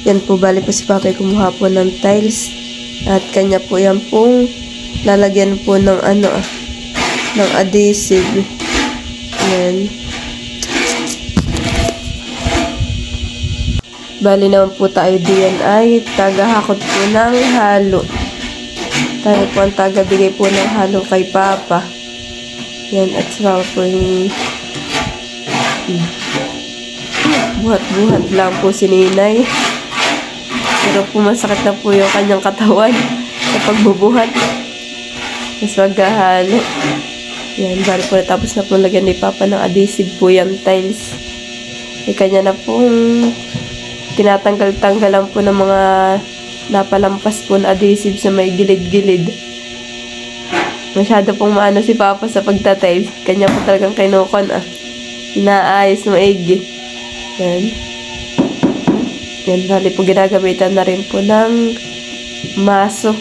Yan po, bali po si Papa ay kumuha po ng tiles. At kanya po yan pong lalagyan po ng ng adhesive. Yan. Bali naman po tayo diyan ay tagahakot po ng halo. Tayo po ang tagabigay po ng halo kay Papa. Yan, at saka po yung buhat-buhat lang po si Ninay. Pero po masakit na po yung kanyang katawan sa pagbubuhat. Mas maghahalo. Yan, bali po natapos na po lagyan ni Papa ng adhesive po yung tiles. Kanya na pong tinatanggal-tanggalan po ng mga napalampas po na adhesive sa may gilid-gilid. Masyado pong maano si Papa sa pagtatiles. Kanya po talagang kinukon inaayos maigi. Yan. Yan, bali po ginagamitan na rin po ng maso.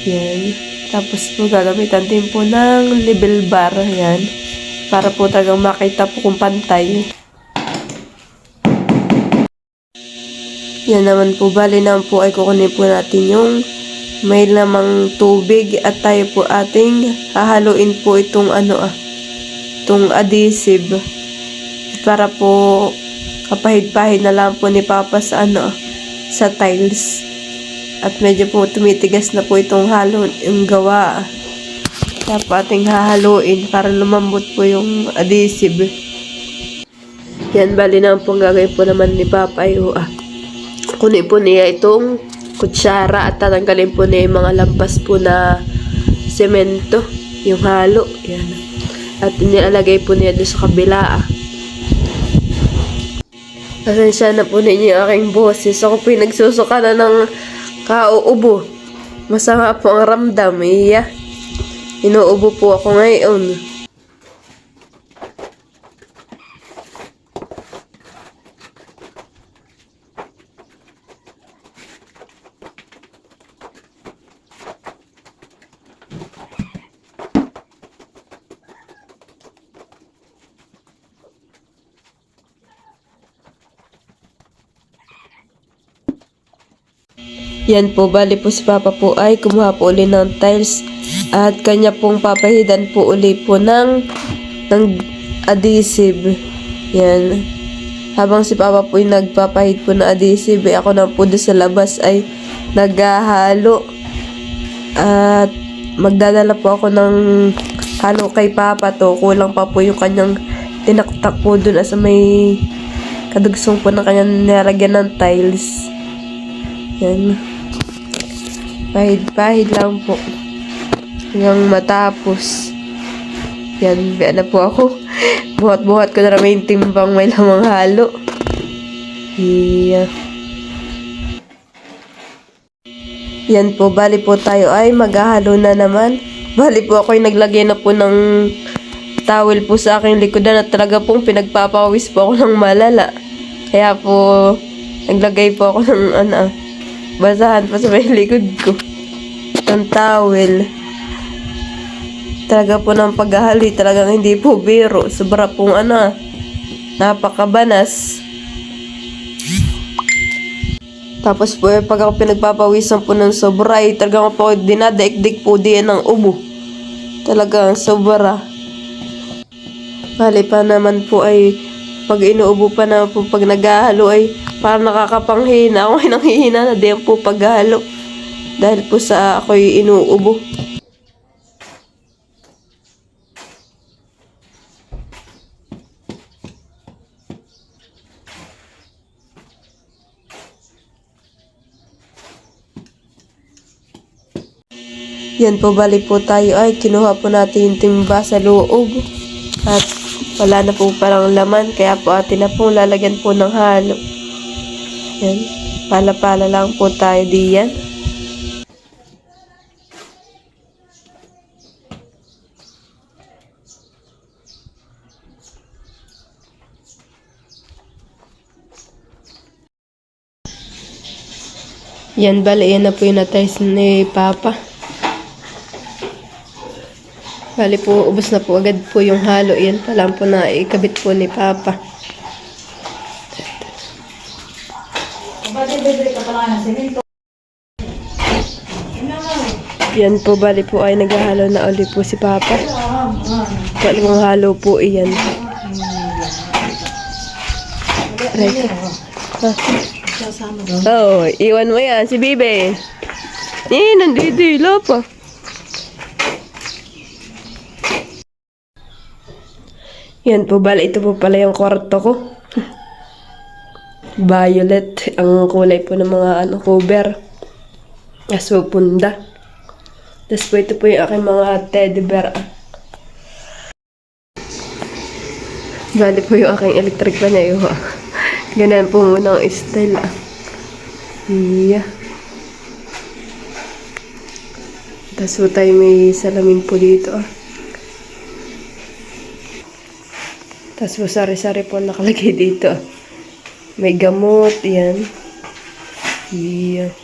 Yan. Tapos po gagamitan din po ng level bar. Yan. Para po talagang makita po kung pantay. Yan naman po, bali naman po ay kukunin po natin yung may lamang tubig at tayo po ating hahaluin po itong itong adhesive para po kapahid-pahid na lang po ni Papa sa sa tiles. At medyo po tumitigas na po itong halo yung gawa. Kaya po ating hahaluin para lumambot po yung adhesive. Yan, bali naman po gagawin po naman ni Papa ay kunin po niya itong kutsara at tatanggalin po niya yung mga lampas po na semento, yung halo. Yan. At nilalagay po niya doon sa kabila. Pasensya na po ninyo yung aking boses. Ako po yung nagsusuka na ng kauubo. Masama po ang ramdam. Inuubo po ako ngayon. Yan po, bali po si Papa po ay kumuha po uli ng tiles at kanya pong papahidan po uli po ng adhesive. Yan. Habang si Papa po ay nagpapahid po ng adhesive, ako na po doon sa labas ay naghahalo. At magdadala po ako ng halo kay Papa to. Kulang pa po yung kanyang tinaktak po doon sa may kadugsong po ng kanyang nilagyan ng tiles. Yan. Pahid-pahid lang po. Hanggang matapos. Yan. Biya na po ako. Buhat-buhat ko na rin yung timbang may lamang halo. Yeah. Yan po. Bali po tayo ay maghahalo na naman. Bali po ako ay naglagay na po ng towel po sa aking likodan at talaga pong pinagpapawis po ako ng malala. Kaya po naglagay po ako ng basahan pa sa may likod ko ng towel. Talaga po ng paghahali, talagang hindi po biro. Sobra pong napakabanas. Tapos po pag ako pinagpapawisan po ng sobra ay talagang po dinadaikdik po diyan ng ubo. Talagang sobra. Bali pa naman po ay pag inuubo pa na po pag naghahalo ay parang nakakapanghina. Ako ay nanghihina na din po paghahalo. Dahil po sa ako'y inuubo. Yan po, bali po tayo ay kinuha po natin yung timba sa loob. At wala na po parang laman. Kaya po atin na po lalagyan po ng halo. Yan. Pala-pala lang po tayo diyan. Yan, bali yan na po yung natiles ni Papa. Bali po, ubos na po agad po yung halo. Yan pa lang po na ikabit po ni Papa. Yan po, bali po ay naghahalo na uli po si Papa. Dalawang halo po iyan. Right. Oh, iwan mo yan, si Bibe. Nandito yung pa. Yan po, bali ito po pala yung kwarto ko. Violet, ang kulay po ng mga cover. Aso punda. Tapos po ito po yung aking mga teddy bear. Bali po yung aking electric pa niya. Ganyan po muna ang style. Yeah. Tapos po tayo may salamin po dito. Tapos po sari-sari po nakalagay dito. May gamot. Yan. Yeah.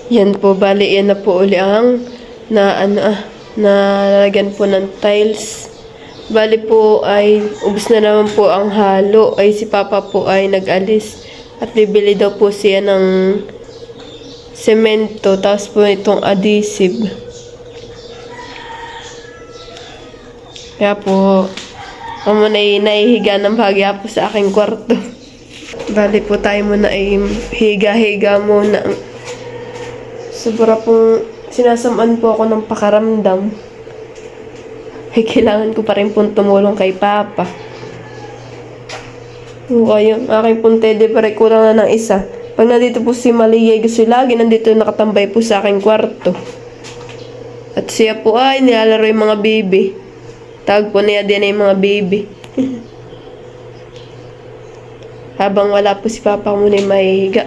Yan po, bali yan na po uli ang nalagyan po ng tiles. Bali po ay ubos na naman po ang halo. Ay si Papa po ay nag-alis at bibili daw po siya ng semento, tapos po itong adhesive. Kaya po ako na nahihiga ng bahagya po sa aking kwarto. Bali po tayo muna ay higa-higa muna. Sobra pong sinasamaan po ako ng pakaramdam. Ay, kailangan ko pa rin pong tumulong kay Papa. O, ayun, aking pong teddy bear, kulang na ng isa. Pag nandito po si Maliyay, gusto lagi nandito nakatambay po sa aking kwarto. At siya po ay nilalaro yung mga baby. Tawag po niya din yung mga baby. Habang wala po si Papa muna mahihiga.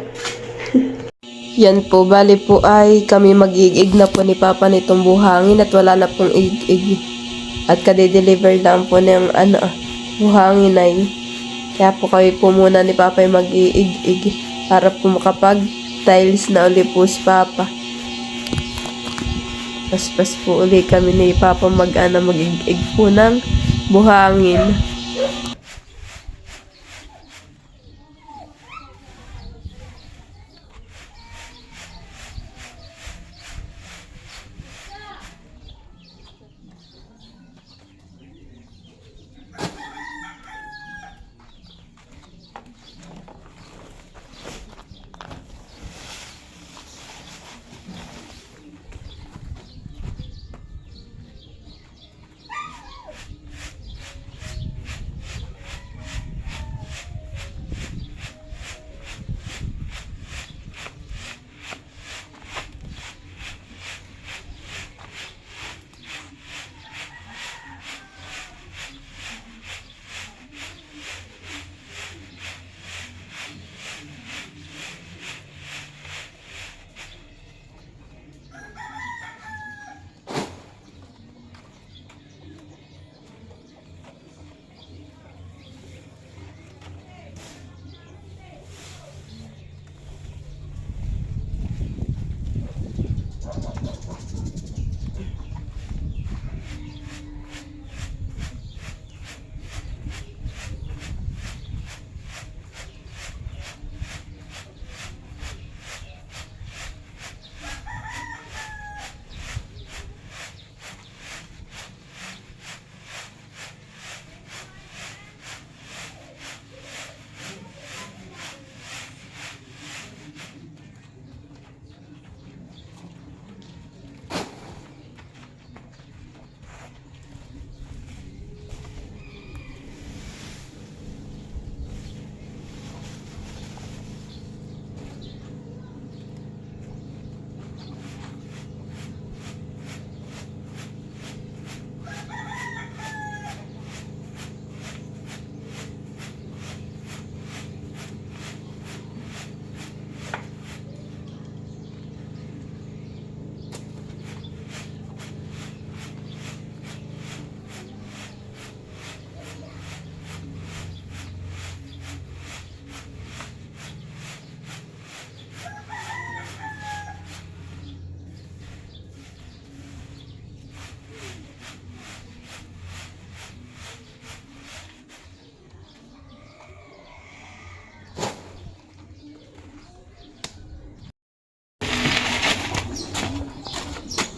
Yan po, bali po ay kami mag-igig na po ni Papa nitong buhangin at wala na pong igig. At kade-deliver lang po ng buhangin na yun. Kaya po kami po muna ni Papa ay mag-iig para po makapag-tiles na uli po si Papa. Paspas po uli kami ni Papa mag-igig po ng buhangin.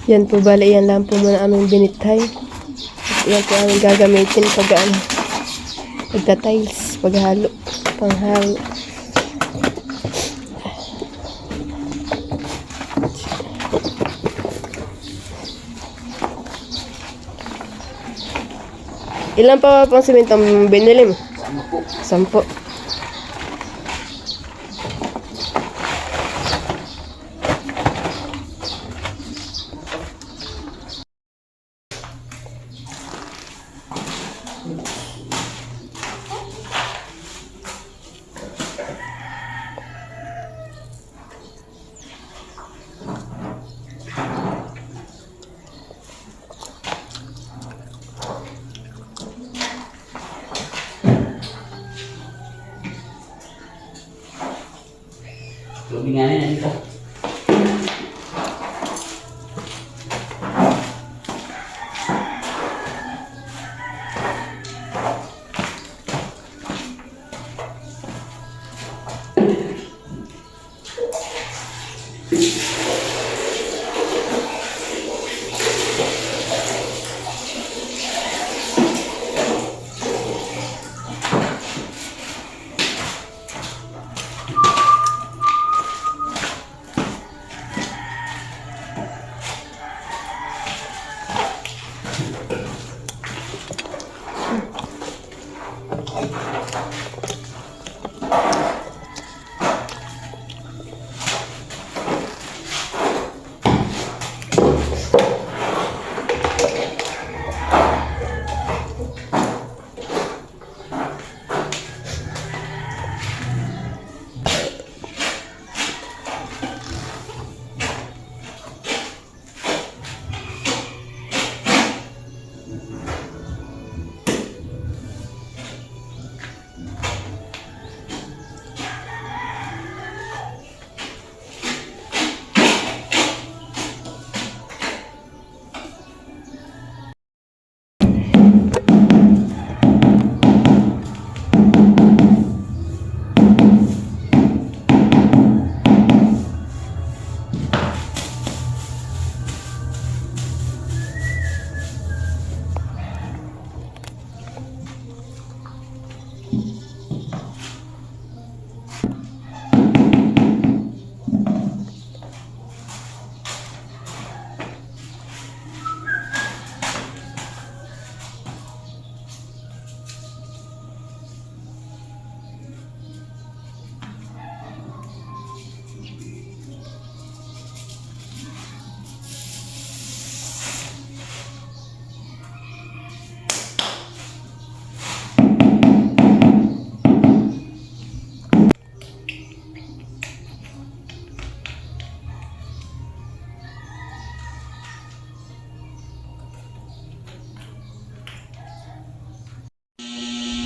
Yan po, bali yan lang po muna aming binitay. At yan po aming gagamitin pag ano, pagta-tiles, paghalo, panghalo. Ilan pa pang simento ang binili mo? 10. 10. Lubinganin na dito.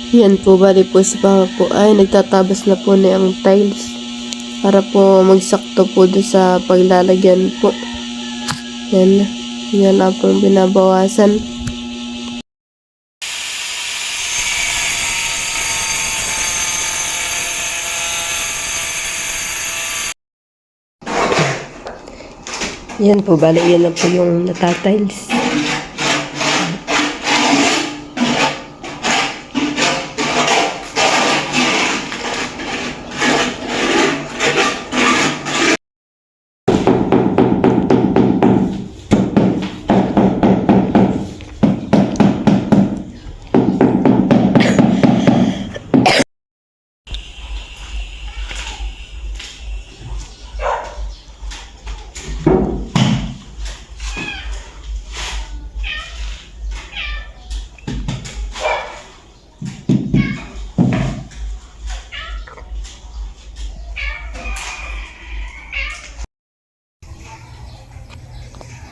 Yan po, bali po si Papa po ay nagtatabas na po na ang tiles para po magsakto po doon sa paglalagyan po. Yan. Yan na po ang binabawasan. Yan po, bali yan na po yung natatiles.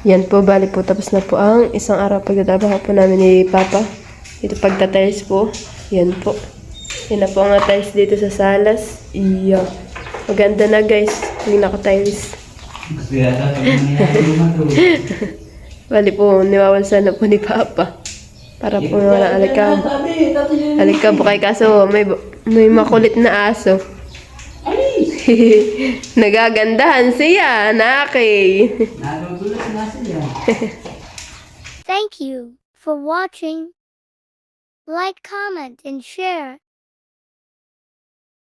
Yan po, bali po, tapos na po ang isang araw pagtatrabaho po namin ni Papa. Ito pagtatiles po. Yan po. Yan na po ang tiles dito sa salas. Iya. Maganda na guys. Yung naka-tiles. Gusto yata pag nangyayari naman to. Bali po, niwawansan na po ni Papa. Para po wala alikabo. Alikabo kay kaso may makulit na aso. Nagagandahan siya, naki. Nagugulat na siya. Thank you for watching. Like, comment, and share.